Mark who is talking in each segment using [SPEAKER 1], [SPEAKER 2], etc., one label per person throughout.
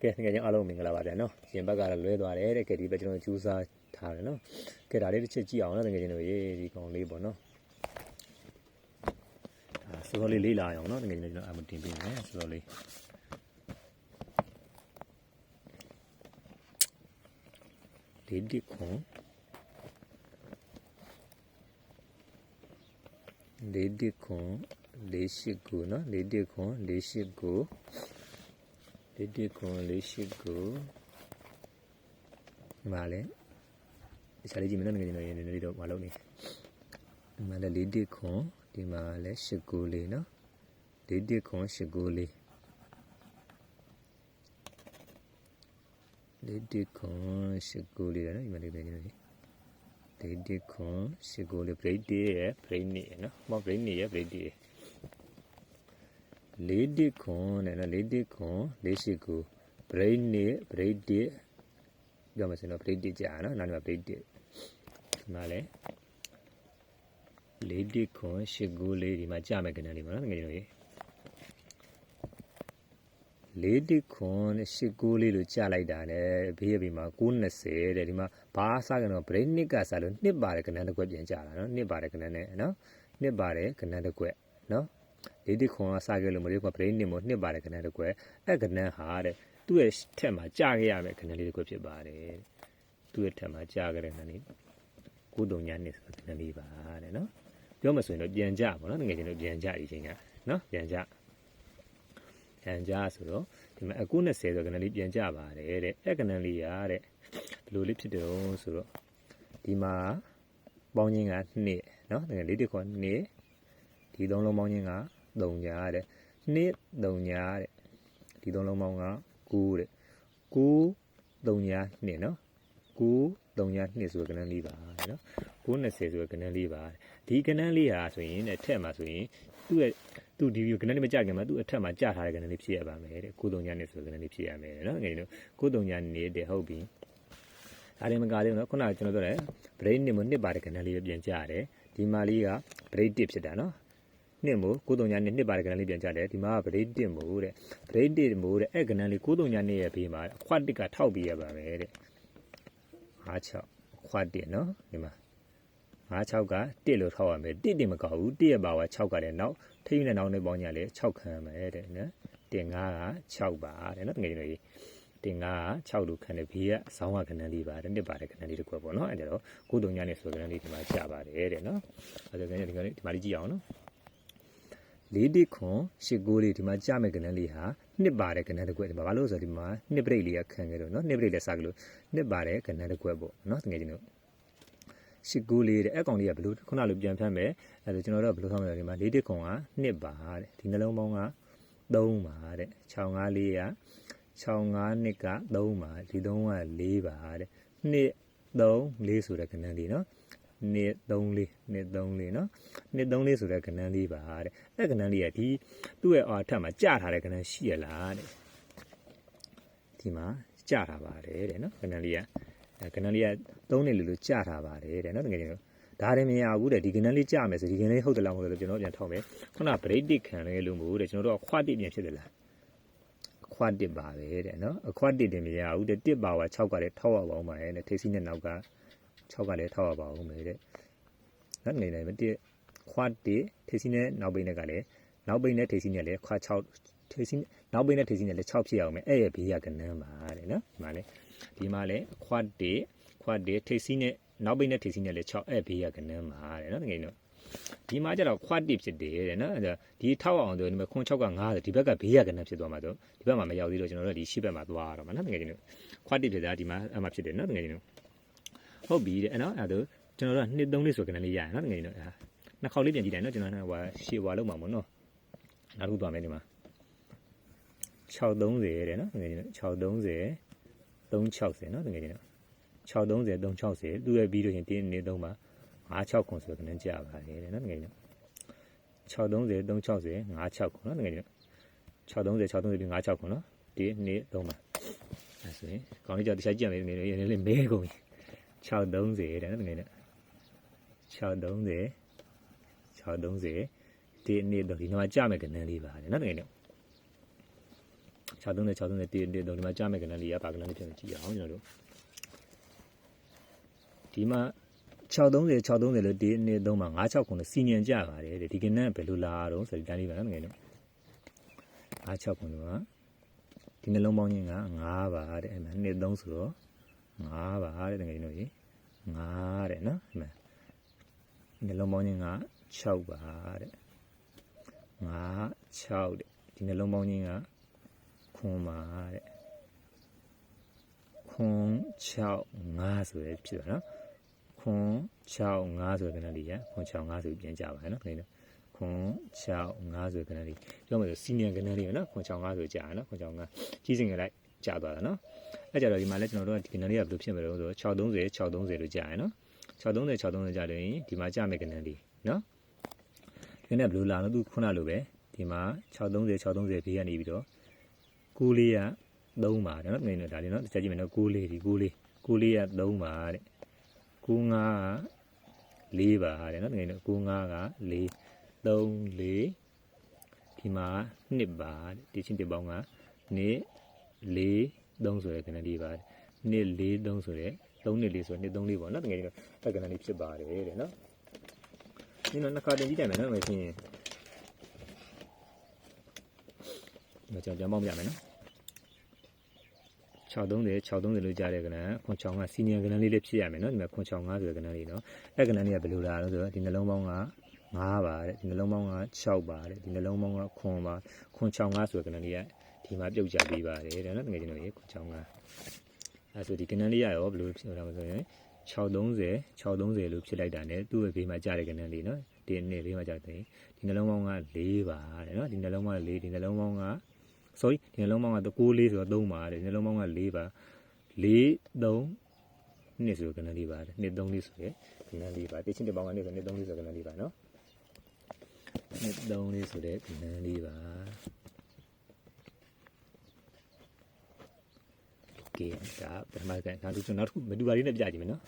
[SPEAKER 1] ကဲငယ်ချင်းအားလုံးမင်္ဂလာပါဗျာနော်ရှင်ဘက်ကလည်းလွဲသွားတယ်တဲ့ကဲဒီဘက်ကျွန်တော်ကြိုးစားထားတယ်နော်ကဲဒါလေးတစ်ချက်ကြည့်အောင်နော်ငယ်ချင်းတို့ရေးဒီကောင်လေးပေါ့နော်စောလေးလေးလာအောင်နော်ငယ်ချင်းတို့ကျွန်တော်အမတင်ပေးမယ်စောလေးလေးဒီခွန်လေးဒီခွန်လေးရှိကူနော်လေးဒီခွန်လေးရှိကူလေးဒီခွန်လေးရှိကူမှာလဲဒီစားလေးကြည့်မလို့ငယ်ချင်းတို့ရေးနေနေတော့မလုပ်နေဒီမှာလဲလေးဒီခွန်ဒီမှာလဲရှိကူလေးနော်လေးဒီခွန်ရှိကူလေးလေးဒီခွန်ရှိကူလေးနော်ဒီမှာလေးငယ်ချင်းတို့လေးဒီခွန်ရှိကူလေး break day ရဲ့ break နေ့နော်မ break နေ့ရဲ့ break day လေးဒီခွန်နဲ့နော်လေးဒီခွန်လေးရှိကူ break နေ့ break day ပြောမှဆိုတော့ break day ကြာနော်နောက်နေ့ break day ဒီမှာလဲလေးဒီခွန်ရှိကူလေးဒီမှာကြာမယ်ကနေလေးပါနော်ငယ်ချင်းတို့ရေလေးဒီခွန်နဲ့ရှိကူလေးလို့ကြာလိုက်တာနဲ့ဘေးရပြီးမှာ920တဲ့ဒီမှာဘာစားကြတော့ break နှစ်ကစားလို့နှစ်ပါတယ်ကနေတစ်ခွက်ပြန်ကြာတာနော်နှစ်ပါတယ်ကနေနဲ့နော်နှစ်ပါတယ်ကနေတစ်ခွက်နော်လေးဒီခွန်ကစားခဲ့လို့မလေးက break နှစ်မို့နှစ်ပါတယ်ကနေတစ်ခွက်အဲ့ကနေဟာတဲ့သူ့ရဲ့ထက်မှာကြာခဲ့ရမယ်ကနေလေးတစ်ခွက်ဖြစ်ပါတယ်သူ့ရဲ့ထက်မှာကြာခဲ့တဲ့ကနေ9ညနှစ်ဆိုတဲ့ကနေလေးပါတဲ့နော်ပြောမှဆိုရင်တော့ပြန်ကြပါနော်ငယ်ချင်းတို့ပြန်ကြဒီချိန်ကနော်ပြန်ကြဆိုတော့ဒီမှာအခု20ဆိုကနေလေးပြန်ကြပါတယ်တဲ့အဲ့ကနေလေးရတဲ့ဘယ်လိုလေးဖြစ်တယ်ဆိုတော့ဒီမှာပေါင်းချင်းက2နော်ငယ်လေးတစ်ခွက်2ဒီ3လုံးပေါင်းချင်းက3ညာတဲ့2 3ညာတဲ့ဒီ3လုံးပေါင်းက9တဲ့9 3ညာ2နော်9 3ညာ2ဆိုတဲ့ကနေလေးပါနော်920ဆိုတဲ့ကနေလေးပါဒီကနေလေးဟာဆိုရင်တဲ့ထက်မှာဆိုရင်သူ့ဒီကနေလေးမကြခင်မှာသူ့အထက်မှာကြထားတဲ့ကနေလေးဖြစ်ရပါမယ်တဲ့9 3ညာ2ဆိုတဲ့ကနေလေးဖြစ်ရမယ်နော်ငယ်တို့9 3ညာ2တဲ့ဟုတ်ပြီဒါလည်းမကသေးဘူးနော်ခုနကကျွန်တော်ပြောတယ် break နှစ်မို့နှစ်ပါတယ်ကနေလေးပဲပြန်ကြရတယ်ဒီမှာလေးက break 1ဖြစ်တာနော်နှစ်မို့9 3ညာ2နှစ်ပါတယ်ကနေလေးပြန်ကြတယ်ဒီမှာက break 1မို့တဲ့ break 1မို့တဲ့အဲ့ကနေလေး9 3ညာ2ရဲ့ဘေးမှာအခွက်1ကထောက်ပြီးရပါမယ်တဲ့56အခွက်1နော်ဒီမှာ56က1လို့ထောက်ရမယ်1မကောက်ဘူး1ရဲ့ပါဝါ6ကလည်းနောက်ထိန်းနဲ့နောက်နဲ့ပေါင်းကြလေ6ခံမယ်တဲ့နော်တင်5က6ပါတဲ့နော်တကယ်ကြီးတင်5က6လို့ခံတယ်ဘေးကဆောင်းကခဏလေးပါတယ်နှစ်ပါတယ်ခဏလေးတစ်ခွက်ပေါ့နော်အဲ့ဒါတော့9 3ညနဲ့ဆိုခဏလေးဒီမှာကြပါတယ်တဲ့နော်အဲ့ဒါကဒီမှာလေးကြည့်အောင်နော်လေးဒီခွန်ရှစ်ကိုလေးဒီမှာကြမဲ့ခဏလေးဟာနှစ်ပါတယ်ခဏတစ်ခွက်ဒီမှာဘာလို့ဆိုတော့ဒီမှာနှစ်ပရိတ်လေးကခံခဲ့တော့နော်နှစ်ပရိတ်လည်းစားကြလို့နှစ်ပါတယ်ခဏတစ်ခွက်ပေါ့နော်တကယ်ကြီးတို့ရှိကူးလေးတဲ့အကောင်လေးကဘလို့ခုနလိုပြန်ဖမ်းမယ်အဲ့ဒါကျွန်တော်တို့ဘလို့ထားမလဲဒီမှာလေးတစ်ခွန်က2ပါတဲ့ဒီနှလုံးပေါင်းက3ပါတဲ့65လေးက65နှစ်က3ပါဒီ3က4ပါတဲ့2 3 4ဆိုတဲ့ခဏလေးနော်2 3 4 2 3 4နော်2 3 4ဆိုတဲ့ခဏလေးပါတဲ့အဲ့ခဏလေးကဒီသူ့ရဲ့အထက်မှာကြာထားတဲ့ခဏရှိရလားတဲ့ဒီမှာကြာထားပါတယ်တဲ့နော်ခဏလေးကကနန်းလေးက3နှစ်လို့ကြာထားပါတယ်တဲ့နော်တကယ်ကြီးဒါလည်းမရဘူးတဲ့ဒီကနန်းလေးကြာမယ်ဆိုဒီကနန်းလေးဟုတ်တယ်လားမဟုတ်တယ်လို့ကျွန်တော်ပြန်ထောက်မယ်ခုန break တစ်ခံလဲလို့မဟုတ်တဲ့ကျွန်တော်တို့အခွတ်တစ်ပြန်ဖြစ်တယ်လားအခွတ်တစ်ပါပဲတဲ့နော်အခွတ်တစ်တင်မရဘူးတဲ့1ပါဝါ6ကလည်းထောက်ရပါအောင်ပါရဲ့ထိပ်စီးနဲ့နောက်က6ကလည်းထောက်ရပါအောင်မယ်တဲ့နော်နေနေမ1ခွတ်တစ်ထိပ်စီးနဲ့နောက်ပိတ်နဲ့ကလည်းနောက်ပိတ်နဲ့ထိပ်စီးနဲ့လည်းခွတ်6ထိပ်စီးနောက်ပိတ်နဲ့ထိပ်စီးနဲ့လည်း6ဖြစ်အောင်မယ်အဲ့ရဲ့ဘေးကကနန်းပါတဲ့နော်ဒီမှာလည်းဒီမှာလည်းခွတ်တစ်ထိပ်စီးနဲ့နောက်ပိတ်နဲ့ထိပ်စီးနဲ့လည်း6အဲ့ဘေးရကနန်းမှာတဲ့နော်တကယ်နော်ဒီမှာကျတော့ခွတ်တစ်ဖြစ်တယ်တဲ့နော်ဒီထောက်အောင်ဆိုဒီမှာခွန်6က9ဆိုဒီဘက်ကဘေးရကနန်းဖြစ်သွားမှာဆိုဒီဘက်မှာမရောက်သေးတော့ကျွန်တော်တို့ဒီရှေ့ဘက်မှာသွားရတော့မှာနော်တကယ်နော်ခွတ်တစ်ဖြစ်တာဒီမှာအမှဖြစ်တယ်နော်တကယ်နော်ဟုတ်ပြီတဲ့နော်အဲ့ဒါကျွန်တော်တို့2 3လေးဆိုကနန်းလေးရရနော်တကယ်နော်နှစ်ခေါက်လေးပြန်ကြည့်တယ်နော်ကျွန်တော်ဟိုရှေ့ဝါလုံးမှာမို့နော်နောက်တစ်ခုသွားမယ်ဒီမှာ630တဲ့နော်တကယ်နော်630 360နော်တကယ်ကြီးနော်630 360သူ့ရဲ့ပြီးလို့ရင်တင်းနေ3ပါ56ခွန်ဆိုတော့ကနေကြာပါတယ်တဲ့နော်တကယ်ကြီးနော်630 360 56ခွန်နော်တကယ်ကြီးနော်630 630 56ခွန်နော်တင်းနေ3ပါအဲဆိုရင်ကောင်းလေးကြောက်တခြားကြည့်ရမယ်နေလေးမဲကုန်ပြီ630တဲ့နော်တကယ်နော်630 630တင်းနေတော့ဒီမှာကြာမယ်ကနေလေးပါတယ်နော်တကယ်ကြီး 630 630 1 1 3ဒီမှာကြားမဲ့ကဏ္ဍလေးကဘာကဏ္ဍလေးဖြစ်နေကြည့်အောင်ကျွန်တော်တို့ဒီမှာ630 630လို့1 2 3မှာ969ကိုစီညံကြပါတယ်တဲ့ဒီကဏ္ဍဘယ်လိုလာတော့ဆိုဒီတိုင်းလေးပါနော်ငယ်တော့969ကဒီနှလုံးပေါင်းချင်းက9ပါတဲ့အဲ့မှာ2 3ဆိုတော့5ပါတဲ့ငယ်တို့ကြီး5တဲ့နော်အဲ့မှာနှလုံးပေါင်းချင်းက6ပါတဲ့5 6တဲ့ဒီနှလုံးပေါင်းချင်းကခွန်ပါတဲ့ခွန်6 5ဆိုရဖြစ်ပါနော်ခွန်6 5ဆိုတဲ့ကဏ္ဍလေးရခွန်6 5ဆိုပြန်ကြပါနော်ခင်ဗျာခွန်6 5ဆိုတဲ့ကဏ္ဍလေးပြောမယ်ဆိုစီနီယံကဏ္ဍလေးနော်ခွန်6 5ဆိုကြာနော်ခွန်6 5ကြီးစင်ကြလိုက်ကြာသွားတာနော်အဲ့ကြတော့ဒီမှာလဲကျွန်တော်တို့ကဒီကဏ္ဍလေးကဘယ်လိုဖြစ်မလဲဆိုတော့630 630လို့ကြာရနော်630 630ကြာတယ်ဒီမှာကြာမယ်ကဏ္ဍလေးနော်ဒီကဏ္ဍဘယ်လိုလာလို့သူခုနလိုပဲဒီမှာ630 630ဘေးကနေပြီးတော့9လေးက3ပါတဲ့နော်နေဒါလေးနော်တစ်ချက်ကြည့်မယ်နော်9လေးဒီ9လေး9လေးက3ပါတဲ့95က4ပါတဲ့နော်ငယ်တော့95က4 3 4ဒီမှာ2ပါတဲ့ဒီချင်းတစ်ပေါင်းက2 4 3ဆိုတဲ့ကဏ္ဍလေးပါ2 4 3ဆိုတဲ့3 2 4ဆို2 3 4ပေါ့နော်ငယ်တော့အဲ့ကဏ္ဍလေးဖြစ်ပါတယ်တဲ့နော်ဒီတော့နှစ်ခါတင်ကြည့်တယ်မယ်နော်မဖြစ်ရင်မကြောက်ကြမ်းပေါင်းပြမယ်နော်630 630လို့ကြားတဲ့ကဏ္ဍခွန်6ကစီနီယံကဏ္ဍလေးလေးဖြစ်ရမယ်နော်ဒီမှာခွန်6 5ဆိုတဲ့ကဏ္ဍလေးနော်အဲ့ကဏ္ဍလေးကဘယ်လိုလာလို့ဆိုတော့ဒီနှလုံးပေါင်းက5ပါတဲ့ဒီနှလုံးပေါင်းက6ပါတဲ့ဒီနှလုံးပေါင်းကခွန်ပါခွန်6 5ဆိုတဲ့ကဏ္ဍလေးကဒီမှာပြုတ်ကြပေးပါတယ်တဲ့နော်တကယ်ကျွန်တော်ရေခွန်6 5အဲ့ဆိုဒီကဏ္ဍလေးရရောဘယ်လိုဖြစ်လာမလဲဆိုရင်630 630လို့ဖြစ်လိုက်တာ ਨੇ သူ့ရဲ့ဘေးမှာကြားတဲ့ကဏ္ဍလေးနော်ဒီနေ့ဘေးမှာကြားတဲ့ဒီနှလုံးပေါင်းက4ပါတဲ့နော်ဒီနှလုံးပေါင်းက4ဒီနှလုံးပေါင်းကsorry ဒီနှလုံးပေါင်းက9 4ဆိုတော့3ပါတဲ့ဒီနှလုံးပေါင်းက4ပါ4 3နှစ်ဆိုကဏ္ဍလေးပါတယ်2 3လေးဆိုရယ်ကဏ္ဍလေးပါတိချင်းတစ်ပေါင်းကနေဆို2 3လေးဆိုကဏ္ဍလေးပါနော်2 3လေးဆိုတဲ့ကဏ္ဍလေးပါကဲဒါပထမကနောက်တစ်ခုမတူပါလေးနဲ့ပြကြည့်မယ်နော်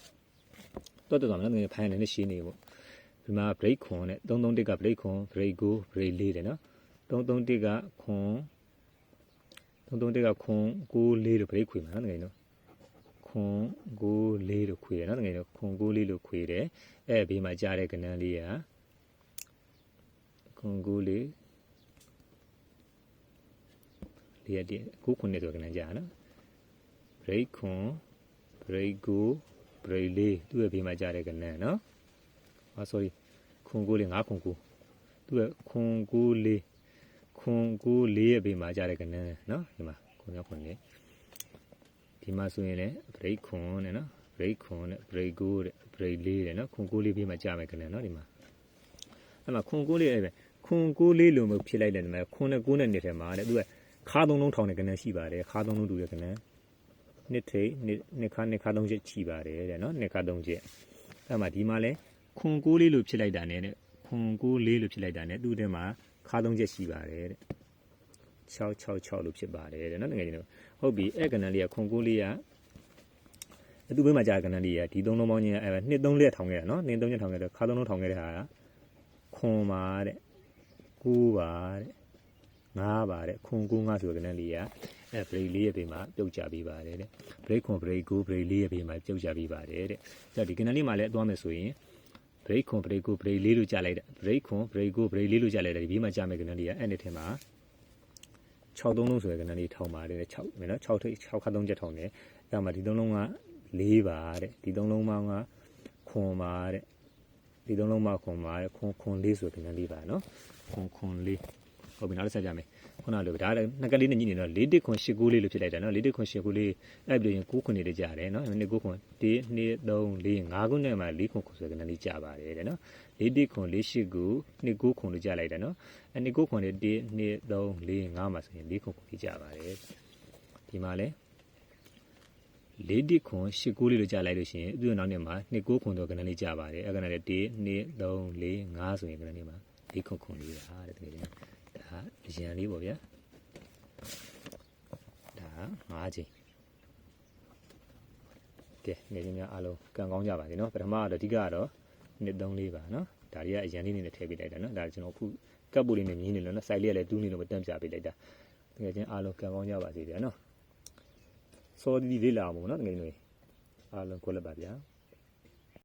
[SPEAKER 1] တော်မလားငယ်ဖိုင်နေနဲ့ရှင်းနေပေါ့ဒီမှာ break ခွန်နဲ့331က break ခွန် break go break 4တယ်နော်331ကခွန်331ကခွန်9 4လို့ break ခွေမှာနော်ငယ်နော်ခွန်9 4လို့ခွေတယ်နော်ငယ်နော်ခွန်9 4လို့ခွေတယ်အဲ့ဘေးမှာကြားတဲ့ကဏ္ဍလေးကခွန်9 4လေးရတဲ့9ခွန်နဲ့ဆိုကဏ္ဍကြားနော် break ခွန် break go break 4သူ့ရဲ့ဘေးမှာကြားတဲ့ကဏ္ဍနော်sorry ခွန်9 4 5ခွန်9သူ့ရဲ့ခွန်9 4ခွန်9 4ရဲ့ဘေးမှာကြားတဲ့ကဏ္ဍနော်ဒီမှာခွန်ခွန်လေးဒီမှာဆိုရင်လည်း break ခွန်နဲ့နော် break ခွန်နဲ့ break go တဲ့ break 4တဲ့နော်ခွန်9 4ဘေးမှာကြားမယ်ကဏ္ဍနော်ဒီမှာအဲ့မှာခွန်9 4အဲ့ပဲခွန်9 4လို့မဖြစ်လိုက်တဲ့ဒီမှာခွန်နဲ့9နဲ့နေထဲမှာတဲ့သူကခါသုံးလုံးထောင်တဲ့ကဏ္ဍရှိပါတယ်ခါသုံးလုံးတူတဲ့ကဏ္ဍနှစ်ထိတ်နှစ်ခါ3ချက်ချီပါတယ်တဲ့နော်နှစ်ခါ3ချက်အဲ့မှာဒီမှာလဲခွန်9 4လို့ဖြစ်လိုက်တာနဲ့ခွန်9 4လို့ဖြစ်လိုက်တာနဲ့သူ့ထဲမှာခါ3ချက်ရှိပါတယ်တဲ့666လို့ဖြစ်ပါတယ်တဲ့နော်တကယ်ကြီးဟုတ်ပြီအဲ့ကဏ္ဍလေးကခွန်9 4ကသူ့ဘေးမှာကြာကဏ္ဍလေးကဒီ3လုံးပေါင်းချင်းအဲ့2 3လက်ထောင်ခဲ့တာနော်2 3ချက်ထောင်ခဲ့တော့ခါ3လုံးထောင်ခဲ့တဲ့ဟာကခွန်ပါတဲ့9ပါတဲ့5ပါတဲ့ခွန်9 5ဆိုတဲ့ကဏ္ဍလေးကအဲ့ break 4ရဲ့ဘေးမှာပြုတ်ကြပေးပါတယ်တဲ့ break ခွန် break 9 break 4ရဲ့ဘေးမှာပြုတ်ကြပေးပါတယ်တဲ့ဒါဒီကဏ္ဍလေးမှာလည်းသွားမယ်ဆိုရင် break ခွန် break 9 break 4လို့ကြားလိုက်တာ break ခွန် break 9 break 4လို့ကြားလိုက်တာဒီဘေးမှာကြားမယ်ကဏ္ဍလေးကအဲ့ဒီထဲမှာ6 3လုံးဆိုတဲ့ကဏ္ဍလေးထောင်ပါတယ်6မယ်နော်6ထိပ်6ခါ3ချက်ထောင်တယ်အဲ့မှာဒီ3လုံးက4ပါတဲ့ဒီ3လုံးပေါင်းကခွန်ပါတဲ့ဒီ3လုံးပေါင်းခွန်ပါတဲ့ခွန်4ဆိုတဲ့ကဏ္ဍလေးပါနော်ခွန်4ဟုတ်ပြီနောက်တစ်ဆက်ကြမယ်ခုနလိုဒါနှစ်ကလေးနဲ့ညှိနေတော့4 1ခွန်8 9လေးလို့ဖြစ်လိုက်တာနော်4 1ခွန်8 9လေးအဲ့ပြီးရင်9ခွန်လေးကြားတယ်နော်9ခွန်1 2 3 4 5ခုနဲ့မှ4ခွန်ဆိုတဲ့ကဏ္ဍလေးကြားပါတယ်တဲ့နော်4 1ခွန်4 8 9 2 9ခွန်လို့ကြားလိုက်တာနော်အဲ့2 9ခွန်နဲ့1 2 3 4 5မှာဆိုရင်4ခွန်လေးကြားပါတယ်ဒီမှာလဲ4 1ခွန်8 9လေးလို့ကြားလိုက်လို့ရှိရင်သူ့နောက်နဲ့မှာ2 9ခွန်တော့ကဏ္ဍလေးကြားပါတယ်အဲ့ကဏ္ဍလေး1 2 3 4 5ဆိုရင်ကဏ္ဍလေးမှာ4ခွန်လေးပါတဲ့တကယ်ချင်းဒါအရန်လေးပေါ့ဗျာဒါ5ချိန်ကဲနေချင်းများအားလုံးကံကောင်းကြပါစေနော်ပထမကတော့အဓိကကတော့2 3 4ပါနော်ဒါတွေကအရန်လေးနေနဲ့ထည့်ပေးလိုက်တာနော်ဒါကျွန်တော်အခုကပ်ပူလေးနဲ့မြင်းနေလို့နော် site လေးကလည်းတူးနေလို့မတန့်ပြပေးလိုက်တာ တကယ်ချင်းအားလုံးကံကောင်းကြပါစေဗျာနော်စောဒီလေးလာအောင်ပေါ့နော်တကယ်လို့အားလုံးကိုလက်ပါဗျာ